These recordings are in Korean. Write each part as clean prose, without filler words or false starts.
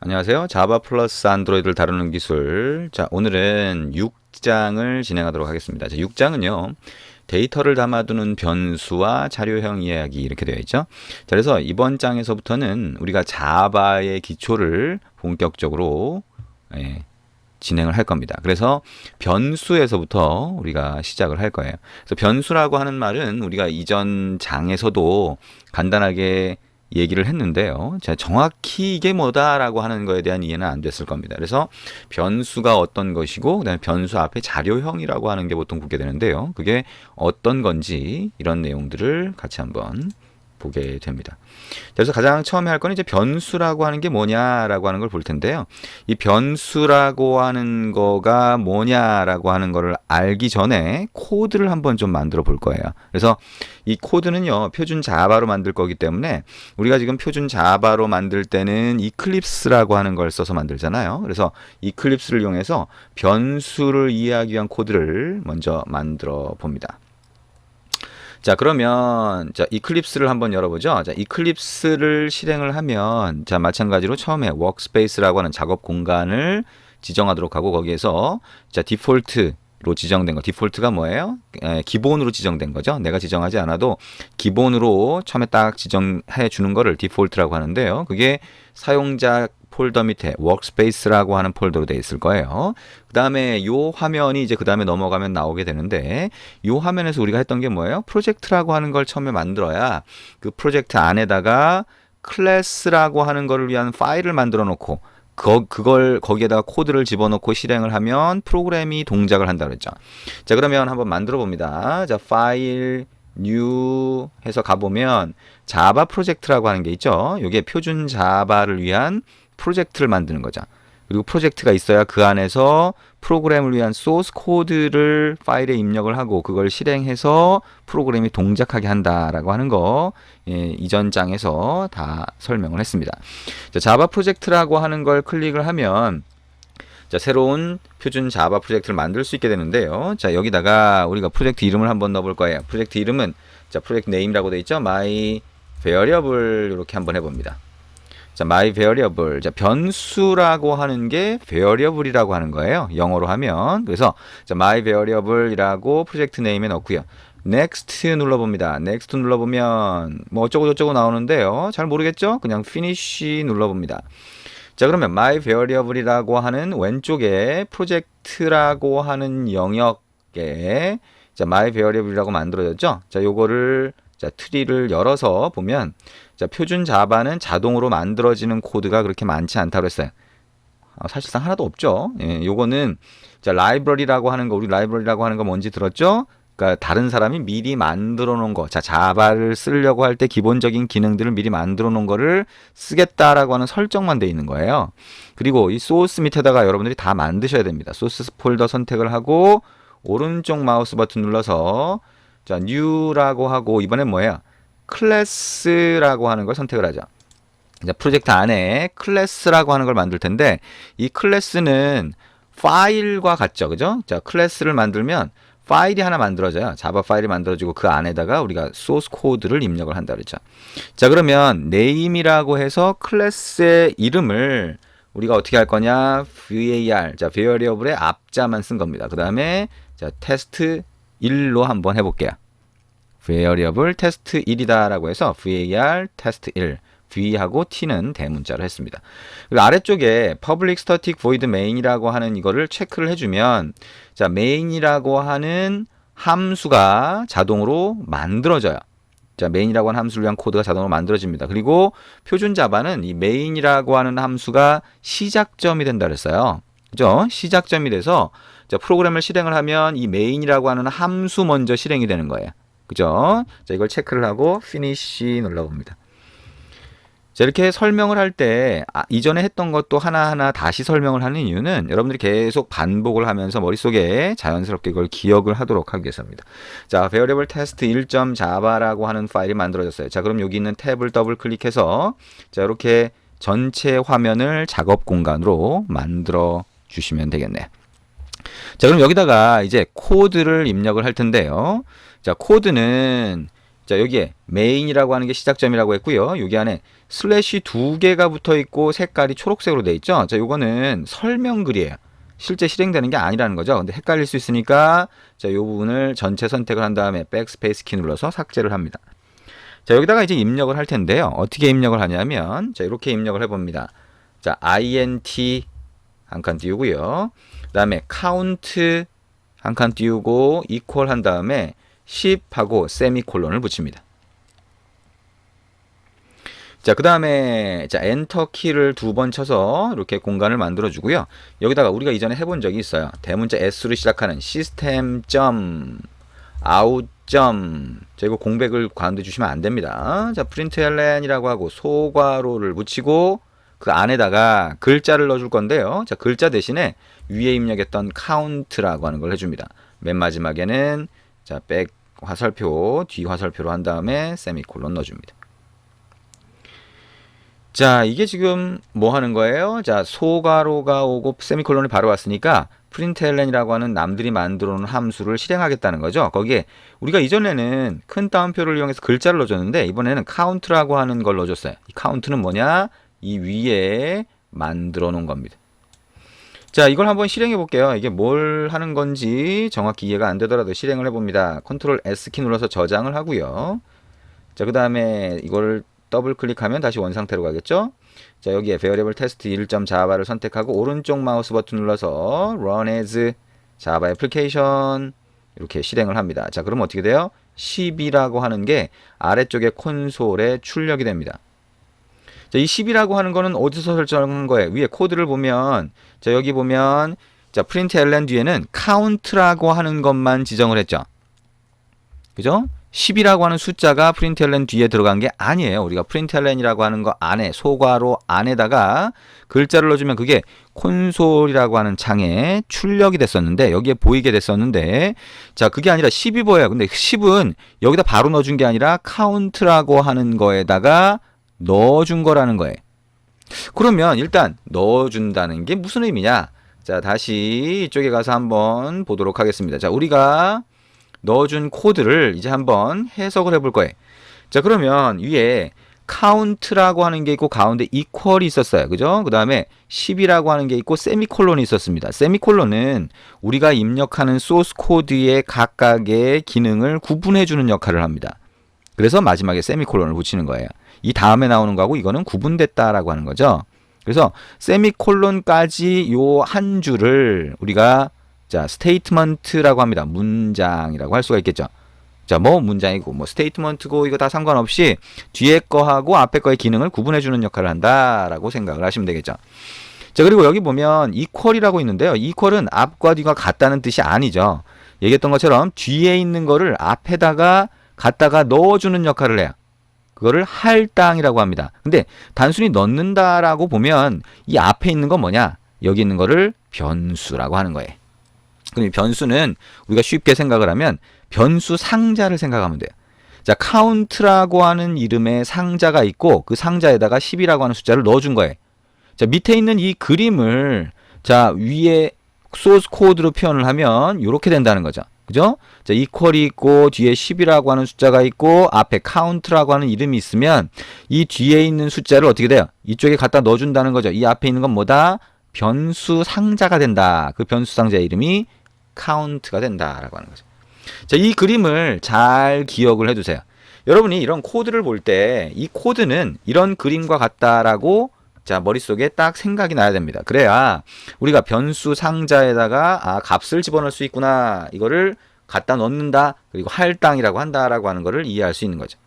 안녕하세요. 자바 플러스 안드로이드를 다루는 기술. 자, 오늘은 6장을 진행하도록 하겠습니다. 자, 6장은요. 데이터를 담아두는 변수와 자료형 이야기 이렇게 되어 있죠. 자, 그래서 이번 장에서부터는 우리가 자바의 기초를 본격적으로 진행을 할 겁니다. 그래서 변수에서부터 우리가 시작을 할 거예요. 그래서 변수라고 하는 말은 우리가 이전 장에서도 간단하게 얘기를 했는데요. 자, 정확히 이게 뭐다라고 하는 거에 대한 이해는 안 됐을 겁니다. 그래서 변수가 어떤 것이고, 그다음에 변수 앞에 자료형이라고 하는 게 보통 붙게 되는데요. 그게 어떤 건지 이런 내용들을 같이 한번 보게 됩니다. 그래서 가장 처음에 할 건 이제 변수라고 하는 게 뭐냐라고 하는 걸 볼 텐데요. 이 변수라고 하는 거가 뭐냐라고 하는 거를 알기 전에 코드를 한번 좀 만들어 볼 거예요. 그래서 이 코드는요, 표준 자바로 만들 거기 때문에 우리가 지금 표준 자바로 만들 때는 이클립스라고 하는 걸 써서 만들잖아요. 그래서 이클립스를 이용해서 변수를 이해하기 위한 코드를 먼저 만들어 봅니다. 자, 그러면 자, 이클립스를 한번 열어보죠. 자, 이클립스를 실행을 하면 자, 마찬가지로 처음에 워크스페이스라고 하는 작업 공간을 지정하도록 하고 거기에서 자, 디폴트로 지정된 거. 디폴트가 뭐예요? 기본으로 지정된 거죠. 내가 지정하지 않아도 기본으로 처음에 딱 지정해 주는 거를 디폴트라고 하는데요. 그게 사용자 폴더 밑에 워크스페이스라고 하는 폴더로 되어 있을 거예요. 그 다음에 요 화면이 이제 그 다음에 넘어가면 나오게 되는데 요 화면에서 우리가 했던 게 뭐예요? 프로젝트라고 하는 걸 처음에 만들어야 그 프로젝트 안에다가 클래스라고 하는 거를 위한 파일을 만들어 놓고 그걸 거기에다가 코드를 집어넣고 실행을 하면 프로그램이 동작을 한다 그랬죠. 자, 그러면 한번 만들어 봅니다. 자, 파일 뉴 해서 가보면 자바 프로젝트라고 하는 게 있죠. 이게 표준 자바를 위한 프로젝트를 만드는 거죠. 그리고 프로젝트가 있어야 그 안에서 프로그램을 위한 소스 코드를 파일에 입력을 하고 그걸 실행해서 프로그램이 동작하게 한다라고 하는 거 이전 장에서 다 설명을 했습니다. 자, 자바 프로젝트라고 하는 걸 클릭을 하면 자, 새로운 표준 자바 프로젝트를 만들 수 있게 되는데요. 자, 여기다가 우리가 프로젝트 이름을 한번 넣어볼 거예요. 프로젝트 이름은 자, 프로젝트 네임이라고 되어 있죠. my variable 이렇게 한번 해봅니다. 자, my variable. 자, 변수라고 하는 게 variable이라고 하는 거예요. 영어로 하면. 그래서 자, my variable이라고 프로젝트 네임에 넣고요. next 눌러봅니다. next 눌러보면 뭐 어쩌고 저쩌고 나오는데요. 잘 모르겠죠? 그냥 finish 눌러봅니다. 자, 그러면 my variable이라고 하는 왼쪽에 프로젝트라고 하는 영역에 자, my variable이라고 만들어졌죠? 자, 요거를 자, 트리를 열어서 보면 자, 표준 자바는 자동으로 만들어지는 코드가 그렇게 많지 않다고 했어요. 사실상 하나도 없죠. 예, 요거는 자, 라이브러리라고 하는 거, 우리 라이브러리라고 하는 거 뭔지 들었죠? 그러니까 다른 사람이 미리 만들어 놓은 거, 자, 자바를 쓰려고 할 때 기본적인 기능들을 미리 만들어 놓은 거를 쓰겠다라고 하는 설정만 돼 있는 거예요. 그리고 이 소스 밑에다가 여러분들이 다 만드셔야 됩니다. 소스 폴더 선택을 하고 오른쪽 마우스 버튼 눌러서 자, new라고 하고 이번엔 뭐예요? 클래스라고 하는 걸 선택을 하죠. 이제 프로젝트 안에 클래스라고 하는 걸 만들 텐데 이 클래스는 파일과 같죠. 그죠? 자, 클래스를 만들면 파일이 하나 만들어져요. 자바 파일이 만들어지고 그 안에다가 우리가 소스 코드를 입력을 한다 그랬죠. 자, 그러면 name이라고 해서 클래스의 이름을 우리가 어떻게 할 거냐? var, 자, variable의 앞자만 쓴 겁니다. 그 다음에 자, 테스트 1로 한번 해볼게요. variable test 1이다 라고 해서 var test 1 V하고 T는 대문자로 했습니다. 그리고 아래쪽에 public static void main이라고 하는 이거를 체크를 해주면 자, main이라고 하는 함수가 자동으로 만들어져요. 자, main이라고 하는 함수를 위한 코드가 자동으로 만들어집니다. 그리고 표준 자바는 이 main이라고 하는 함수가 시작점이 된다 그랬어요. 그죠? 시작점이 돼서 자, 프로그램을 실행을 하면 이 main이라고 하는 함수 먼저 실행이 되는 거예요. 그죠? 자, 이걸 체크를 하고 finish 눌러봅니다. 자, 이렇게 설명을 할 때 이전에 했던 것도 하나하나 다시 설명을 하는 이유는 여러분들이 계속 반복을 하면서 머릿속에 자연스럽게 그걸 기억을 하도록 하기 위해서입니다. 자, variable test 1.java라고 하는 파일이 만들어졌어요. 자, 그럼 여기 있는 탭을 더블 클릭해서 자, 이렇게 전체 화면을 작업 공간으로 만들어 주시면 되겠네요. 자, 그럼 여기다가 이제 코드를 입력을 할 텐데요. 자, 코드는 자, 여기에 main이라고 하는 게 시작점이라고 했고요. 여기 안에 슬래시 두 개가 붙어 있고 색깔이 초록색으로 돼 있죠. 자, 요거는 설명글이에요. 실제 실행되는 게 아니라는 거죠. 근데 헷갈릴 수 있으니까 자, 요 부분을 전체 선택을 한 다음에 백스페이스 키 눌러서 삭제를 합니다. 자, 여기다가 이제 입력을 할 텐데요. 어떻게 입력을 하냐면 자, 이렇게 입력을 해 봅니다. 자, int 한 칸 띄우고요. 그다음에 count 한 칸 띄우고 equal 한 다음에 10하고 세미콜론을 붙입니다. 자, 그 다음에 자, 엔터 키를 두 번 쳐서 이렇게 공간을 만들어 주고요. 여기다가 우리가 이전에 해본 적이 있어요. 대문자 S로 시작하는 시스템 점 아웃 점 자, 이거 공백을 가운데 주시면 안 됩니다. 자, println이라고 하고 소괄호를 붙이고 그 안에다가 글자를 넣어줄 건데요. 자, 글자 대신에 위에 입력했던 count라고 하는 걸 해줍니다. 맨 마지막에는 자, 백 화살표, 뒤 화살표로 한 다음에 세미콜론 넣어줍니다. 자, 이게 지금 뭐 하는 거예요? 자, 소괄호가 오고 세미콜론이 바로 왔으니까 println이라고 하는 남들이 만들어 놓은 함수를 실행하겠다는 거죠. 거기에 우리가 이전에는 큰 따옴표를 이용해서 글자를 넣어줬는데 이번에는 count라고 하는 걸 넣어줬어요. 이 count는 뭐냐? 이 위에 만들어 놓은 겁니다. 자, 이걸 한번 실행해 볼게요. 이게 뭘 하는 건지 정확히 이해가 안 되더라도 실행을 해봅니다. 컨트롤 S키 눌러서 저장을 하고요. 자, 그 다음에 이걸 더블 클릭하면 다시 원상태로 가겠죠. 자, 여기에 variable test 1.java를 선택하고 오른쪽 마우스 버튼 눌러서 run as java application 이렇게 실행을 합니다. 자, 그러면 어떻게 돼요? 10이라고 하는 게 아래쪽에 콘솔에 출력이 됩니다. 자, 이 10이라고 하는 거는 어디서 설정한 거예요? 위에 코드를 보면 자, 여기 보면 자, println 뒤에는 count라고 하는 것만 지정을 했죠. 그죠? 10이라고 하는 숫자가 println 뒤에 들어간 게 아니에요. 우리가 println이라고 하는 거 안에 소괄호 안에다가 글자를 넣어주면 그게 콘솔이라고 하는 창에 출력이 됐었는데 여기에 보이게 됐었는데 자, 그게 아니라 10이 보여요. 근데 10은 여기다 바로 넣어준 게 아니라 count라고 하는 거에다가 넣어준 거라는 거예요. 그러면 일단 넣어준다는 게 무슨 의미냐? 자, 다시 이쪽에 가서 한번 보도록 하겠습니다. 자, 우리가 넣어준 코드를 이제 한번 해석을 해볼 거예요. 자, 그러면 위에 count라고 하는 게 있고 가운데 equal이 있었어요. 그죠? 그 다음에 10이라고 하는 게 있고 세미콜론이 있었습니다. 세미콜론은 우리가 입력하는 소스 코드의 각각의 기능을 구분해주는 역할을 합니다. 그래서 마지막에 세미콜론을 붙이는 거예요. 이 다음에 나오는 거하고 이거는 구분됐다라고 하는 거죠. 그래서 세미콜론까지 요 한 줄을 우리가 자, 스테이트먼트라고 합니다. 문장이라고 할 수가 있겠죠. 자, 뭐 문장이고 뭐 스테이트먼트고 이거 다 상관없이 뒤에 거하고 앞에 거의 기능을 구분해 주는 역할을 한다라고 생각을 하시면 되겠죠. 자, 그리고 여기 보면 equal이라고 있는데요. equal은 앞과 뒤가 같다는 뜻이 아니죠. 얘기했던 것처럼 뒤에 있는 거를 앞에다가 갖다가 넣어주는 역할을 해요. 그거를 할당이라고 합니다. 근데 단순히 넣는다라고 보면 이 앞에 있는 건 뭐냐? 여기 있는 거를 변수라고 하는 거예요. 그럼 이 변수는 우리가 쉽게 생각을 하면 변수 상자를 생각하면 돼요. 자, count라고 하는 이름의 상자가 있고 그 상자에다가 10이라고 하는 숫자를 넣어준 거예요. 자, 밑에 있는 이 그림을 자, 위에 소스 코드로 표현을 하면 이렇게 된다는 거죠. 그죠? 자, equal이 있고 뒤에 10이라고 하는 숫자가 있고 앞에 count라고 하는 이름이 있으면 이 뒤에 있는 숫자를 어떻게 돼요? 이쪽에 갖다 넣어준다는 거죠. 이 앞에 있는 건 뭐다? 변수 상자가 된다. 그 변수 상자의 이름이 count가 된다라고 하는 거죠. 자, 이 그림을 잘 기억을 해두세요. 여러분이 이런 코드를 볼 때 이 코드는 이런 그림과 같다라고 자, 머릿속에 딱 생각이 나야 됩니다. 그래야 우리가 변수 상자에다가 값을 집어넣을 수 있구나. 이거를 갖다 넣는다. 그리고 할당이라고 한다라고 하는 거를 이해할 수 있는 거죠.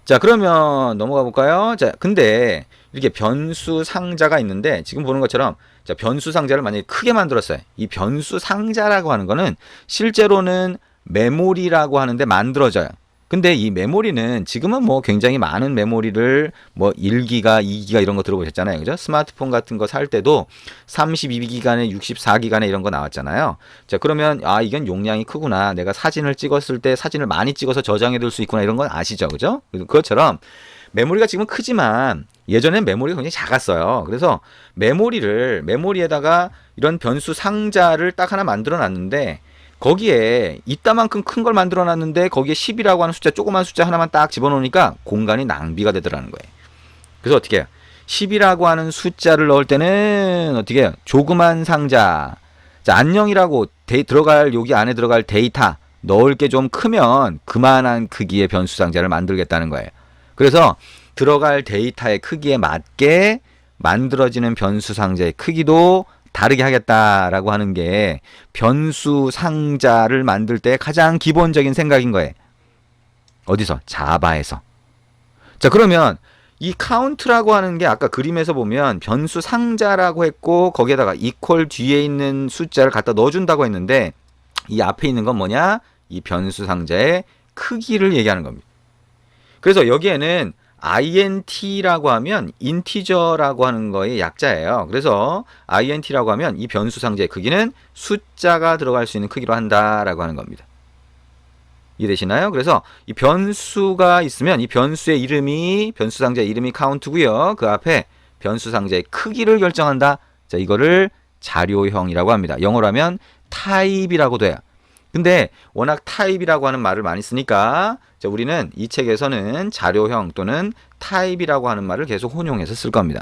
자, 그러면 넘어가 볼까요? 자, 근데 이렇게 변수 상자가 있는데 지금 보는 것처럼 자, 변수 상자를 만약에 크게 만들었어요. 이 변수 상자라고 하는 거는 실제로는 메모리라고 하는데 만들어져요. 근데 이 메모리는 지금은 뭐 굉장히 많은 메모리를 뭐 1기가, 2기가 이런 거 들어보셨잖아요. 그죠? 스마트폰 같은 거 살 때도 32기가에 64기가에 이런 거 나왔잖아요. 자, 그러면 이건 용량이 크구나. 내가 사진을 찍었을 때 사진을 많이 찍어서 저장해 둘 수 있구나. 이런 건 아시죠? 그죠? 그것처럼 메모리가 지금은 크지만 예전엔 메모리가 굉장히 작았어요. 그래서 메모리에다가 이런 변수 상자를 딱 하나 만들어 놨는데 거기에 이따만큼 큰 걸 만들어 놨는데 거기에 10이라고 하는 숫자, 조그만 숫자 하나만 딱 집어넣으니까 공간이 낭비가 되더라는 거예요. 그래서 어떻게 해요? 10이라고 하는 숫자를 넣을 때는 어떻게 해요? 조그만 상자. 자, 안녕이라고 들어갈, 여기 안에 들어갈 데이터 넣을 게 좀 크면 그만한 크기의 변수 상자를 만들겠다는 거예요. 그래서 들어갈 데이터의 크기에 맞게 만들어지는 변수 상자의 크기도 다르게 하겠다라고 하는 게 변수 상자를 만들 때 가장 기본적인 생각인 거예요. 어디서? 자바에서. 자, 그러면 이 카운트라고 하는 게 아까 그림에서 보면 변수 상자라고 했고 거기에다가 이퀄 뒤에 있는 숫자를 갖다 넣어준다고 했는데 이 앞에 있는 건 뭐냐? 이 변수 상자의 크기를 얘기하는 겁니다. 그래서 여기에는 int라고 하면 인티저라고 하는 거의 약자예요. 그래서 int라고 하면 이 변수 상자의 크기는 숫자가 들어갈 수 있는 크기로 한다라고 하는 겁니다. 이해되시나요? 그래서 이 변수가 있으면 이 변수의 이름이, 변수 상자의 이름이 카운트고요. 그 앞에 변수 상자의 크기를 결정한다. 자, 이거를 자료형이라고 합니다. 영어로 하면 타입이라고 돼요. 근데 워낙 타입이라고 하는 말을 많이 쓰니까 자, 우리는 이 책에서는 자료형 또는 타입이라고 하는 말을 계속 혼용해서 쓸 겁니다.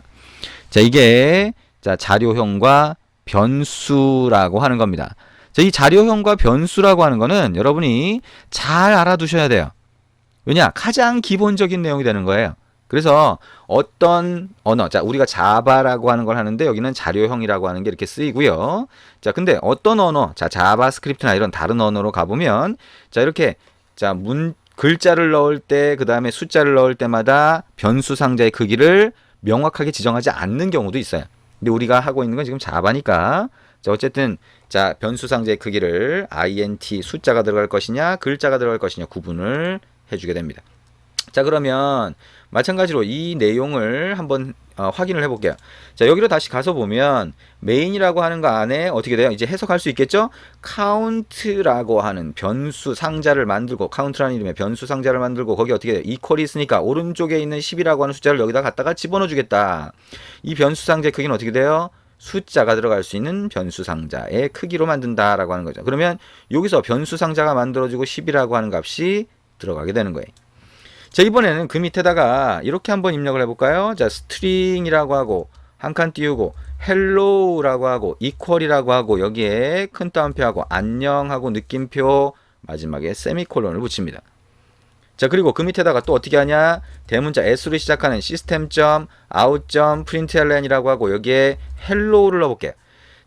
자, 이게 자, 자료형과 변수라고 하는 겁니다. 자, 이 자료형과 변수라고 하는 거는 여러분이 잘 알아두셔야 돼요. 왜냐? 가장 기본적인 내용이 되는 거예요. 그래서 어떤 언어, 자, 우리가 자바라고 하는 걸 하는데 여기는 자료형이라고 하는 게 이렇게 쓰이고요. 자, 근데 어떤 언어, 자, 자바스크립트나 이런 다른 언어로 가보면 자, 이렇게 자, 글자를 넣을 때, 그 다음에 숫자를 넣을 때마다 변수 상자의 크기를 명확하게 지정하지 않는 경우도 있어요. 근데 우리가 하고 있는 건 지금 자바니까 자, 어쨌든 자, 변수 상자의 크기를 int 숫자가 들어갈 것이냐, 글자가 들어갈 것이냐 구분을 해주게 됩니다. 자, 그러면 마찬가지로 이 내용을 한번 확인을 해볼게요. 자, 여기로 다시 가서 보면 메인이라고 하는 거 안에 어떻게 돼요? 이제 해석할 수 있겠죠? 카운트라고 하는 변수 상자를 만들고, 카운트라는 이름의 변수 상자를 만들고 거기 어떻게 돼요? 이퀄이 있으니까 오른쪽에 있는 10이라고 하는 숫자를 여기다 갖다가 집어넣어 주겠다. 이 변수 상자의 크기는 어떻게 돼요? 숫자가 들어갈 수 있는 변수 상자의 크기로 만든다라고 하는 거죠. 그러면 여기서 변수 상자가 만들어지고 10이라고 하는 값이 들어가게 되는 거예요. 자, 이번에는 그 밑에다가 이렇게 한번 입력을 해볼까요? 자, 스트링이라고 하고 한 칸 띄우고 헬로우라고 하고 이퀄이라고 하고 여기에 큰 따옴표하고 안녕하고 느낌표 마지막에 세미콜론을 붙입니다. 자, 그리고 그 밑에다가 또 어떻게 하냐? 대문자 S로 시작하는 system.out.println이라고 하고 여기에 헬로우를 넣어볼게요.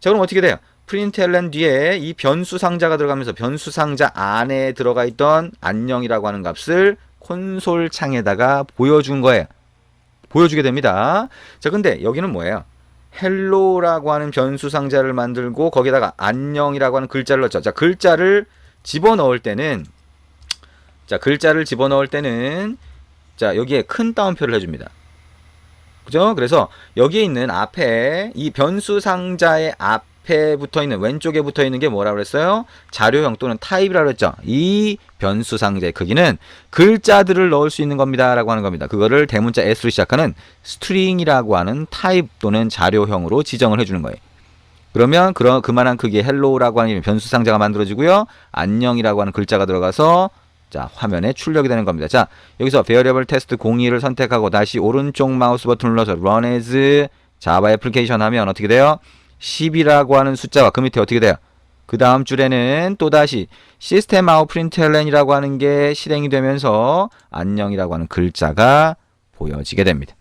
자, 그럼 어떻게 돼요? println 뒤에 이 변수 상자가 들어가면서 변수 상자 안에 들어가 있던 안녕이라고 하는 값을 콘솔 창에다가 보여준 거예요. 보여주게 됩니다. 자, 근데 여기는 뭐예요? 헬로라고 하는 변수 상자를 만들고 거기다가 안녕이라고 하는 글자를 넣었죠. 자, 글자를 집어넣을 때는 자, 여기에 큰 따옴표를 해줍니다. 그죠? 그래서 여기에 있는 앞에 이 변수 상자의 앞에 붙어 있는 왼쪽에 붙어 있는 게 뭐라고 그랬어요? 자료형 또는 타입이라고 그랬죠. 이 변수 상자의 크기는 글자들을 넣을 수 있는 겁니다라고 하는 겁니다. 그거를 대문자 S로 시작하는 스트링이라고 하는 타입 또는 자료형으로 지정을 해주는 거예요. 그러면 그만한 크기의 헬로우라고 하는 변수 상자가 만들어지고요. 안녕이라고 하는 글자가 들어가서 자, 화면에 출력이 되는 겁니다. 자, 여기서 variable test 02를 선택하고 다시 오른쪽 마우스 버튼 눌러서 run as java application 하면 어떻게 돼요? 10이라고 하는 숫자가 그 밑에 어떻게 돼요? 그 다음 줄에는 또다시 system out println이라고 하는 게 실행이 되면서 안녕이라고 하는 글자가 보여지게 됩니다.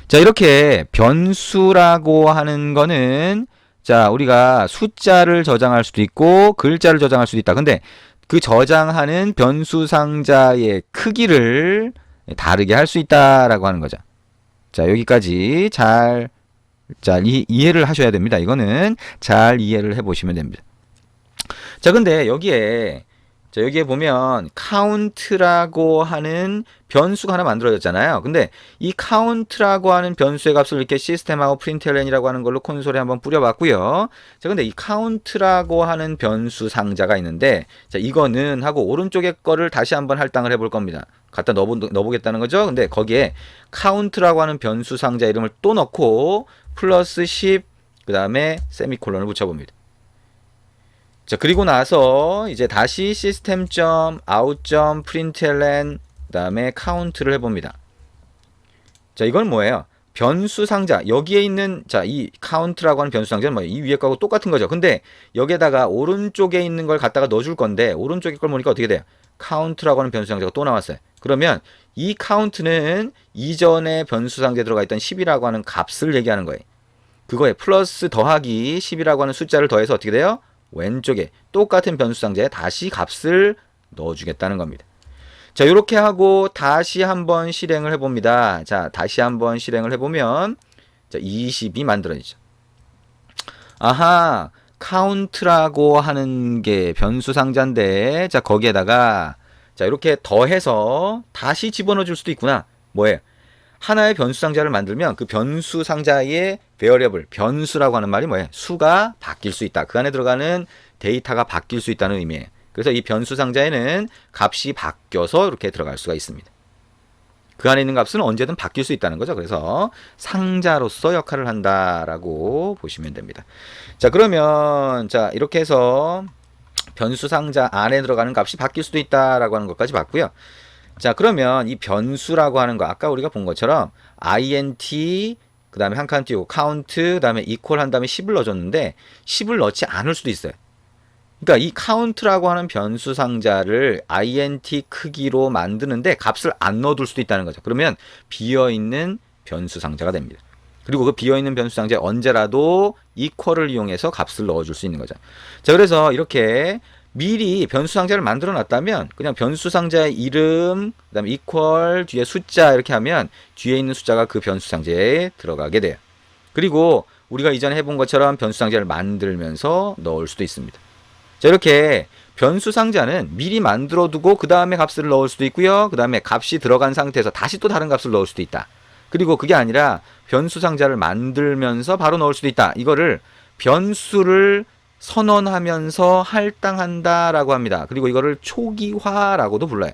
자, 이렇게 변수라고 하는 거는 자, 우리가 숫자를 저장할 수도 있고 글자를 저장할 수도 있다. 근데 그 저장하는 변수 상자의 크기를 다르게 할 수 있다라고 하는 거죠. 자, 여기까지 잘 이해를 하셔야 됩니다. 이거는 잘 이해를 해보시면 됩니다. 자, 근데 여기에 보면 count라고 하는 변수가 하나 만들어졌잖아요. 근데 이 count라고 하는 변수의 값을 이렇게 system하고 println이라고 하는 걸로 콘솔에 한번 뿌려봤고요. 자, 근데 이 count라고 하는 변수 상자가 있는데 자, 이거는 하고 오른쪽에 거를 다시 한번 할당을 해볼 겁니다. 갖다 넣어보겠다는 거죠. 근데 거기에 count라고 하는 변수 상자 이름을 또 넣고 플러스 10 그 다음에 세미콜론을 붙여봅니다. 자, 그리고 나서 이제 다시 system.out.println 그다음에 count를 해봅니다. 자, 이건 뭐예요? 변수 상자. 여기에 있는 자, 이 count라고 하는 변수 상자는 뭐예요? 이 위에 거하고 똑같은 거죠. 근데 여기에다가 오른쪽에 있는 걸 갖다가 넣어줄 건데 오른쪽에 걸 보니까 어떻게 돼요? count라고 하는 변수 상자가 또 나왔어요. 그러면 이 count는 이전에 변수 상자에 들어가 있던 10이라고 하는 값을 얘기하는 거예요. 그거에 플러스 더하기 10이라고 하는 숫자를 더해서 어떻게 돼요? 왼쪽에 똑같은 변수 상자에 다시 값을 넣어주겠다는 겁니다. 자, 이렇게 하고 다시 한번 실행을 해봅니다. 자, 다시 한번 실행을 해보면 자, 20이 만들어지죠. 아하, count라고 하는 게 변수 상자인데 자, 거기에다가 자, 이렇게 더해서 다시 집어넣어 줄 수도 있구나. 뭐예요? 하나의 변수 상자를 만들면 그 변수 상자의 variable, 변수라고 하는 말이 뭐예요? 수가 바뀔 수 있다. 그 안에 들어가는 데이터가 바뀔 수 있다는 의미예요. 그래서 이 변수 상자에는 값이 바뀌어서 이렇게 들어갈 수가 있습니다. 그 안에 있는 값은 언제든 바뀔 수 있다는 거죠. 그래서 상자로서 역할을 한다라고 보시면 됩니다. 자, 그러면 자, 이렇게 해서 변수 상자 안에 들어가는 값이 바뀔 수도 있다라고 하는 것까지 봤고요. 자, 그러면 이 변수라고 하는 거 아까 우리가 본 것처럼 int 그 다음에 한 칸 띄우고 count 그 다음에 equal 한 다음에 10을 넣어줬는데 10을 넣지 않을 수도 있어요. 그러니까 이 count라고 하는 변수 상자를 int 크기로 만드는데 값을 안 넣어둘 수도 있다는 거죠. 그러면 비어있는 변수 상자가 됩니다. 그리고 그 비어있는 변수 상자에 언제라도 equal을 이용해서 값을 넣어줄 수 있는 거죠. 자, 그래서 이렇게 미리 변수 상자를 만들어 놨다면 그냥 변수 상자의 이름 그 다음에 equal 뒤에 숫자 이렇게 하면 뒤에 있는 숫자가 그 변수 상자에 들어가게 돼요. 그리고 우리가 이전에 해본 것처럼 변수 상자를 만들면서 넣을 수도 있습니다. 자, 이렇게 변수 상자는 미리 만들어 두고 그 다음에 값을 넣을 수도 있고요. 그 다음에 값이 들어간 상태에서 다시 또 다른 값을 넣을 수도 있다. 그리고 그게 아니라 변수 상자를 만들면서 바로 넣을 수도 있다. 이거를 변수를 선언하면서 할당한다라고 합니다. 그리고 이거를 초기화라고도 불러요.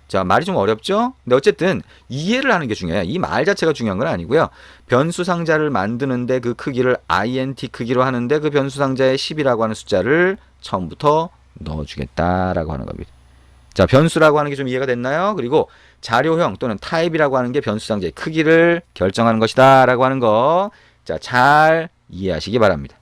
자, 말이 좀 어렵죠? 근데 어쨌든 이해를 하는 게 중요해요. 이 말 자체가 중요한 건 아니고요. 변수 상자를 만드는데 그 크기를 int 크기로 하는데 그 변수 상자에 10이라고 하는 숫자를 처음부터 넣어주겠다라고 하는 겁니다. 자, 변수라고 하는 게 좀 이해가 됐나요? 그리고 자료형 또는 타입이라고 하는 게 변수 상자의 크기를 결정하는 것이다 라고 하는 거, 자, 잘 이해하시기 바랍니다.